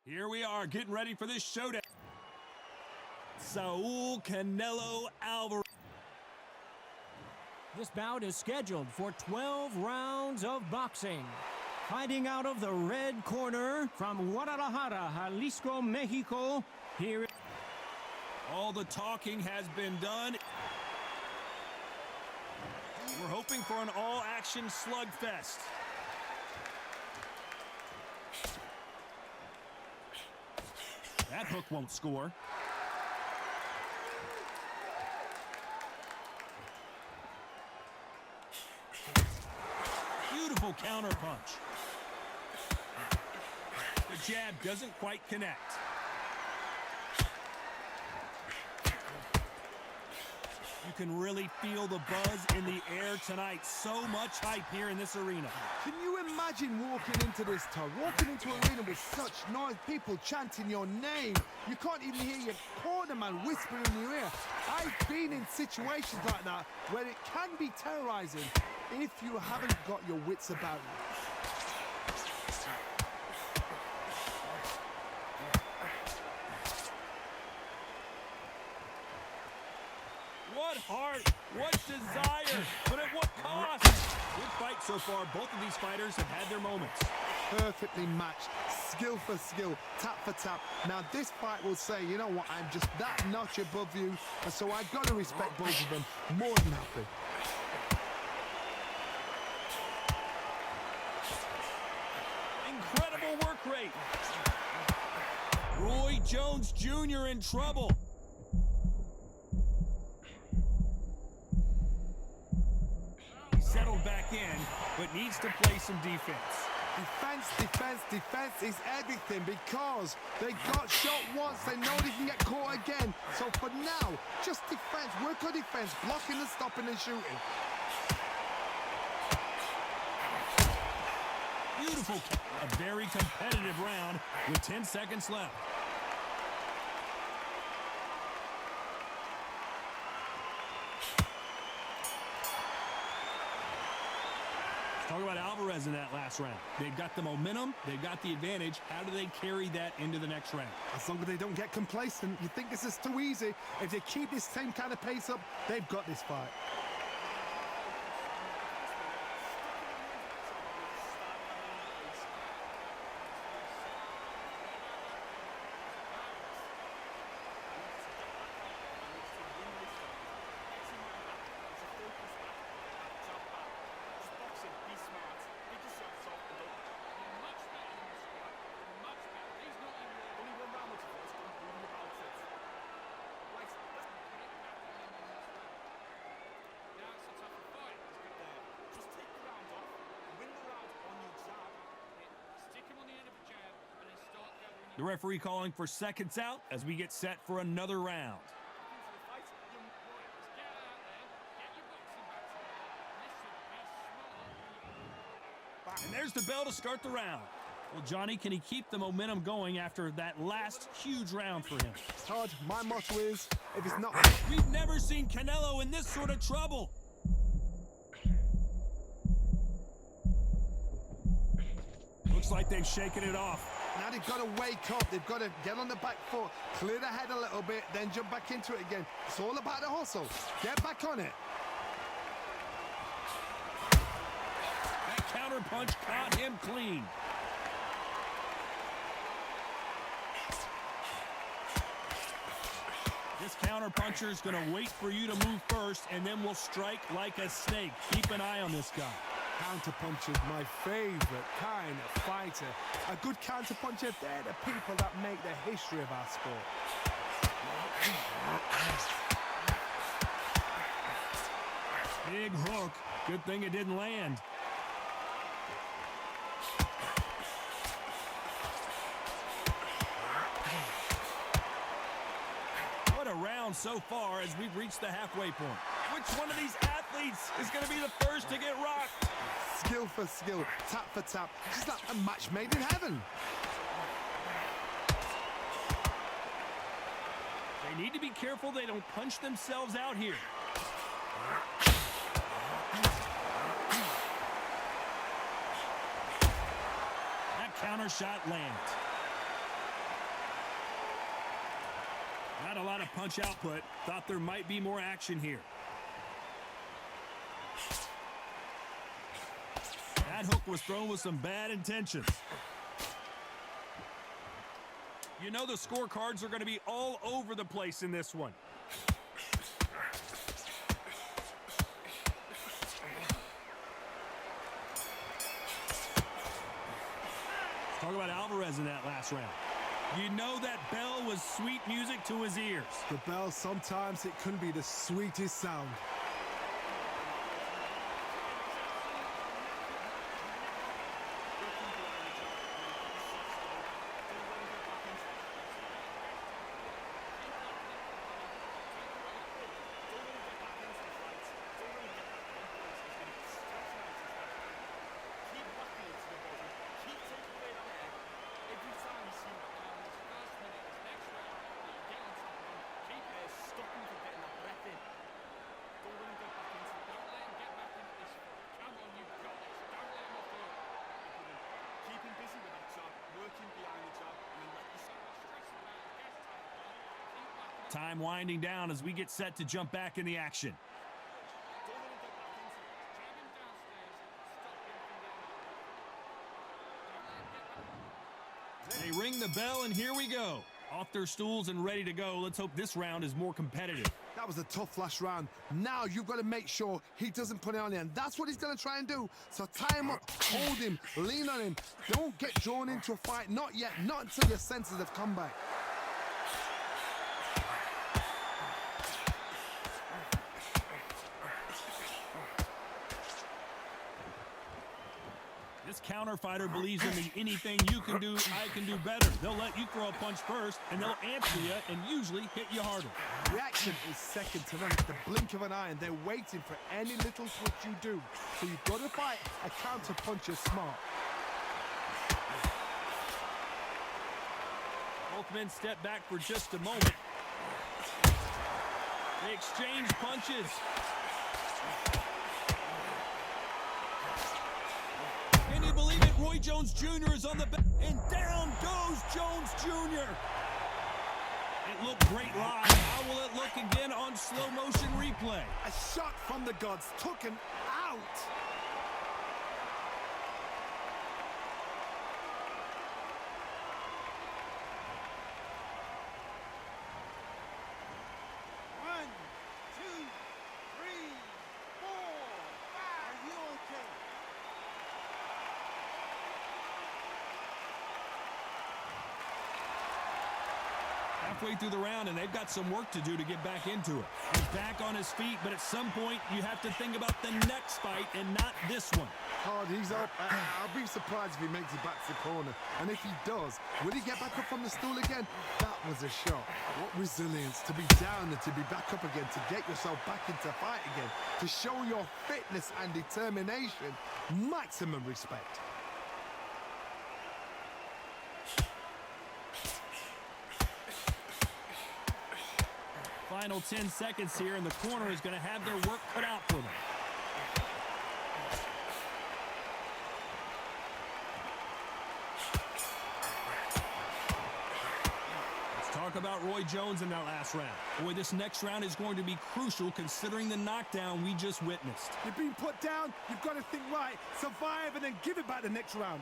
Here we are getting ready for this showdown. Saul Canelo Alvarez. This bout is scheduled for 12 rounds of boxing. Fighting out of the red corner from Guadalajara, Jalisco, Mexico, here. All the talking has been done. We're hoping for an all-action slugfest. That hook won't score. Beautiful counter punch. The jab doesn't quite connect. You can really feel the buzz in the air tonight. So much hype here in this arena. Can you imagine walking into this, Todd? Walking into an arena with such noise, people chanting your name. You can't even hear your corner man whispering in your ear. I've been in situations like that where it can be terrorizing if you haven't got your wits about you. What heart, what desire, but at what cost? Good fight so far. Both of these fighters have had their moments. Perfectly matched, skill for skill, tap for tap. Now this fight will say, you know what, I'm just that notch above you, and so I've got to respect both of them more than happy. Incredible work rate. Roy Jones Jr. in trouble. Settled back in, but needs to play some defense. Defense, defense, defense is everything because they got shot once, they know they can get caught again. So for now, just defense, work on defense, blocking and stopping and shooting. Beautiful. A very competitive round with 10 seconds left. Talk about Alvarez in that last round. They've got the momentum, they've got the advantage. How do they carry that into the next round? As long as they don't get complacent, you think this is too easy. If they keep this same kind of pace up, they've got this fight. The referee calling for seconds out as we get set for another round. And there's the bell to start the round. Well, Johnny, can he keep the momentum going after that last huge round for him? Todd, my motto is, if it's not... We've never seen Canelo in this sort of trouble. Looks like they've shaken it off. Now they've got to wake up. They've got to get on the back foot, clear the head a little bit, then jump back into it again. It's all about the hustle. Get back on it. That counter punch caught him clean. This counter puncher is going to wait for you to move first, and then will strike like a snake. Keep an eye on this guy. Counterpuncher is my favorite kind of fighter. A good counterpuncher, they're the people that make the history of our sport. Big hook. Good thing it didn't land. What a round so far as we've reached the halfway point. Which one of these athletes is going to be the first to get rocked? Skill for skill, tap for tap, just like a match made in heaven. They need to be careful they don't punch themselves out here. That counter shot lands. Not a lot of punch output. Thought there might be more action here. That hook was thrown with some bad intentions. You know the scorecards are going to be all over the place in this one. Talk about Alvarez in that last round. You know that bell was sweet music to his ears. The bell, sometimes it can be the sweetest sound. Time winding down as we get set to jump back in the action. They ring the bell, and here we go. Off their stools and ready to go. Let's hope this round is more competitive. That was a tough last round. Now you've got to make sure he doesn't put it on you, and that's what he's going to try and do. So tie him up, hold him, lean on him. Don't get drawn into a fight. Not yet. Not until your senses have come back. This counter fighter believes in the anything you can do, I can do better. They'll let you throw a punch first, and they'll answer you and usually hit you harder. Reaction is second to none. It's the blink of an eye, and they're waiting for any little switch you do. So you've got to fight a counter puncher smart. Both men step back for just a moment. They exchange punches. Can you believe it? Roy Jones Jr. is on the back, and down goes Jones Jr. It looked great live. How will it look again on slow motion replay? A shot from the gods took him out. One, two, three, four, five. Are you okay? Halfway through the round, and they've got some work to do to get back into it. He's back on his feet, but at some point, you have to think about the next fight and not this one. Hard, he's up. I'll be surprised if he makes it back to the corner. And if he does, will he get back up from the stool again? That was a shot. What resilience to be down and to be back up again, to get yourself back into fight again, to show your fitness and determination. Maximum respect. Final 10 seconds here, and the corner is going to have their work cut out for them. Let's talk about Roy Jones in that last round. Boy, this next round is going to be crucial considering the knockdown we just witnessed. You've been put down, you've got to think right, survive, and then give it back the next round.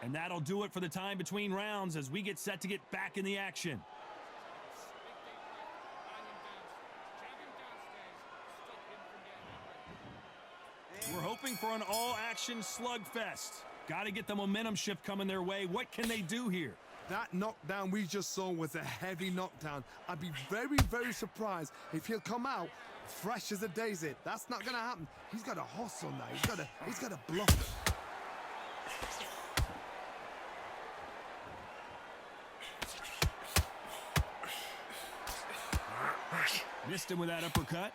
And that'll do it for the time between rounds as we get set to get back in the action. We're hoping for an all-action slugfest. Got to get the momentum shift coming their way. What can they do here? That knockdown we just saw was a heavy knockdown. I'd be very, very surprised if he'll come out fresh as a daisy. That's not going to happen. He's got a hustle now. He's got to bluff it. Missed him with that uppercut.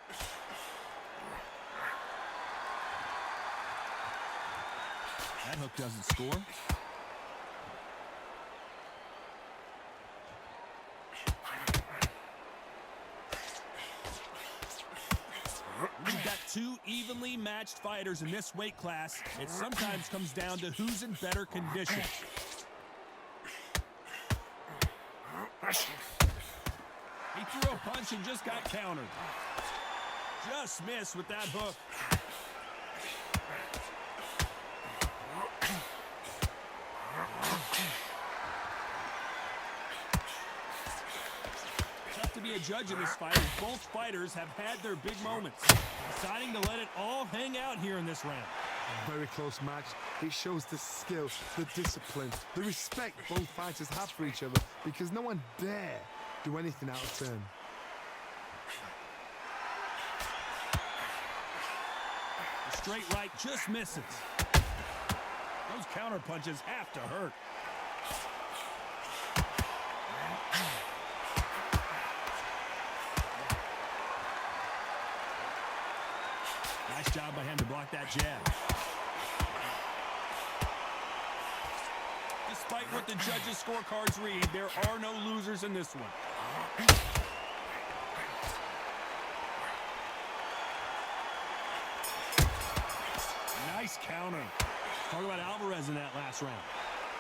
That hook doesn't score. We've got two evenly matched fighters in this weight class. It sometimes comes down to who's in better condition. He threw a punch and just got countered. Just missed with that hook. Tough to be a judge in this fight, as both fighters have had their big moments. Deciding to let it all hang out here in this round. A very close match. It shows the skill, the discipline, the respect both fighters have for each other, because no one dare do anything out of turn. The straight right just misses. Those counter punches have to hurt. Nice job by him to block that jab. Despite what the judges' scorecards read, there are no losers in this one. Nice counter. Talk about Alvarez in that last round.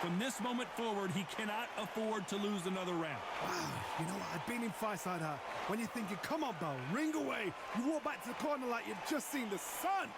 From this moment forward, he cannot afford to lose another round. Wow, you know what? I've been in fights like that. When you're thinking, come on, Bell, ring away. You walk back to the corner like you've just seen the sun.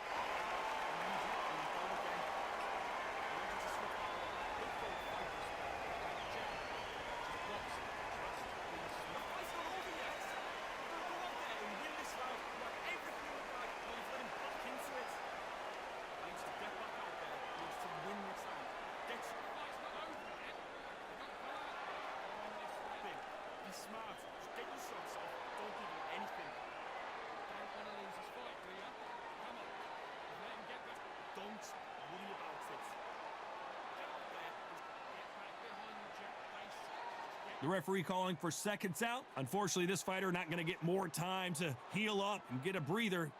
The referee calling for seconds out. Unfortunately, this fighter not going to get more time to heal up and get a breather.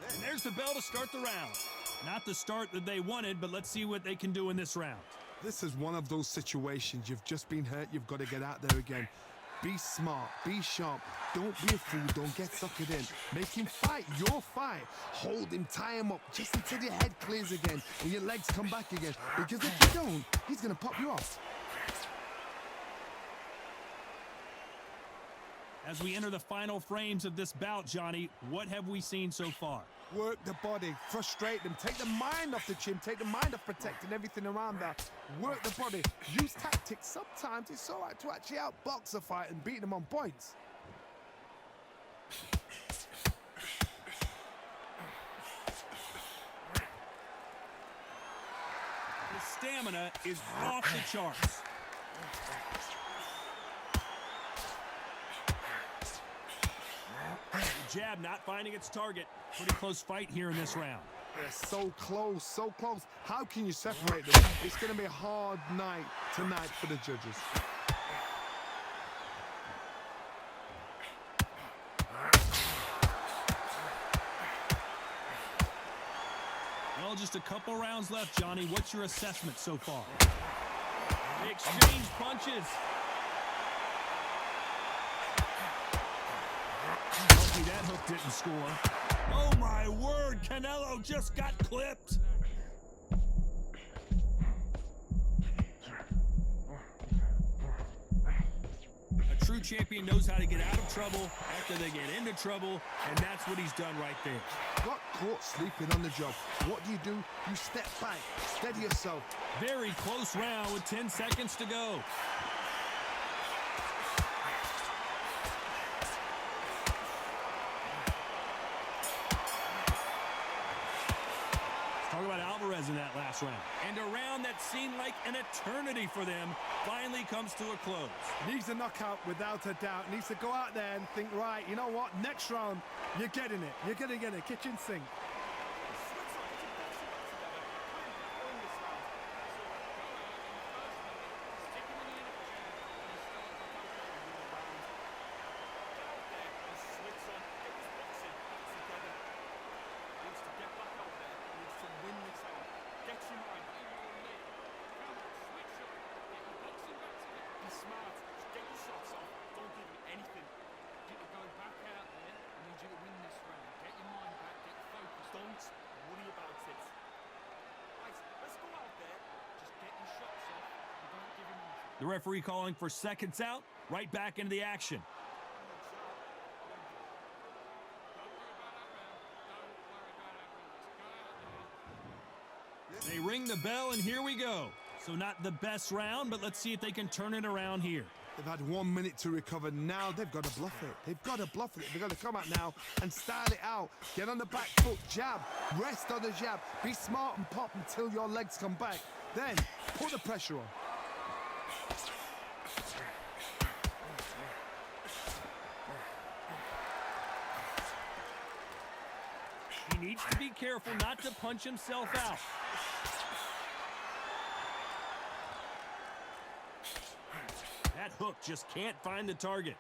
And there's the bell to start the round. Not the start that they wanted, but let's see what they can do in this round. This is one of those situations. You've just been hurt. You've got to get out there again. Be smart. Be sharp. Don't be a fool. Don't get suckered in. Make him fight your fight. Hold him. Tie him up just until your head clears again and your legs come back again. Because if you don't, he's going to pop you off. As we enter the final frames of this bout, Johnny, what have we seen so far? Work the body, frustrate them, take the mind off the chin, take the mind off protecting everything around that. Work the body, use tactics. Sometimes it's all right to actually outbox a fight and beat them on points. His stamina is off the charts. The jab not finding its target. Pretty close fight here in this round. They're so close, so close. How can you separate them? It's going to be a hard night tonight for the judges. Well, just a couple rounds left, Johnny. What's your assessment so far? They exchange punches. Lucky that hook didn't score. Oh, my word. Canelo just got clipped. A true champion knows how to get out of trouble after they get into trouble, and that's what he's done right there. Got caught sleeping on the job. What do? You step back, steady yourself. Very close round with 10 seconds to go. Talk about Alvarez was in that last round. And a round that seemed like an eternity for them finally comes to a close. Needs a knockout without a doubt. Needs to go out there and think, right, you know what, next round, you're getting it. You're going to get a kitchen sink. The referee calling for seconds out, right back into the action. They ring the bell, and here we go. So not the best round, but let's see if they can turn it around here. They've had 1 minute to recover. Now they've got to bluff it. They've got to bluff it. They've got to come out now and style it out. Get on the back foot, jab, rest on the jab. Be smart and pop until your legs come back. Then put the pressure on. He needs to be careful not to punch himself out. That hook just can't find the target.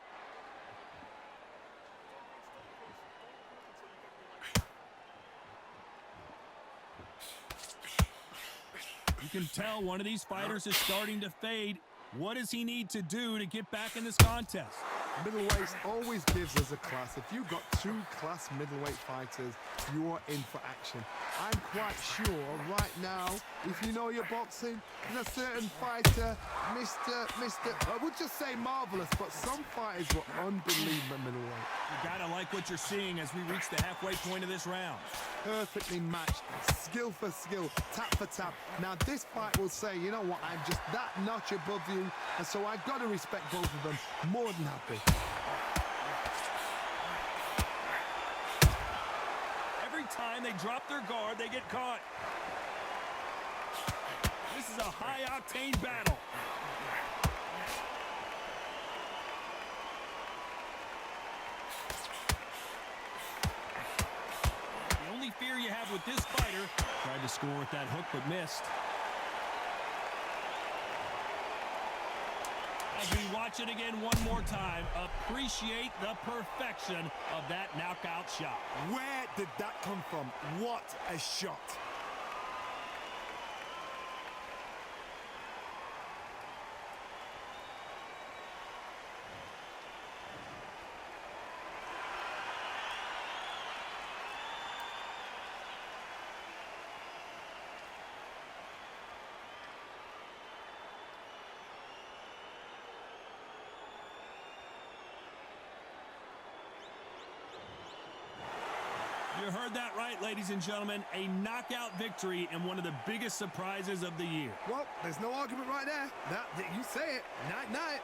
You can tell one of these fighters is starting to fade. What does he need to do to get back in this contest? Middleweight always gives us a class. If you've got two class middleweight fighters, you're in for action. I'm quite sure right now, if you know your boxing, there's a certain fighter, I would just say marvelous, but some fighters were unbelievable middleweight. You gotta like what you're seeing as we reach the halfway point of this round. Perfectly matched, skill for skill, tap for tap. Now this fight will say, you know what, I'm just that notch above you, and so I've got to respect both of them. More than happy. Every time they drop their guard, they get caught. This is a high-octane battle. The only fear you have with this fighter, tried to score with that hook but missed. As we watch it again one more time, appreciate the perfection of that knockout shot. Where did that come from? What a shot. You heard that right, ladies and gentlemen. A knockout victory and one of the biggest surprises of the year. Well, there's no argument right there. You say it. Night, night.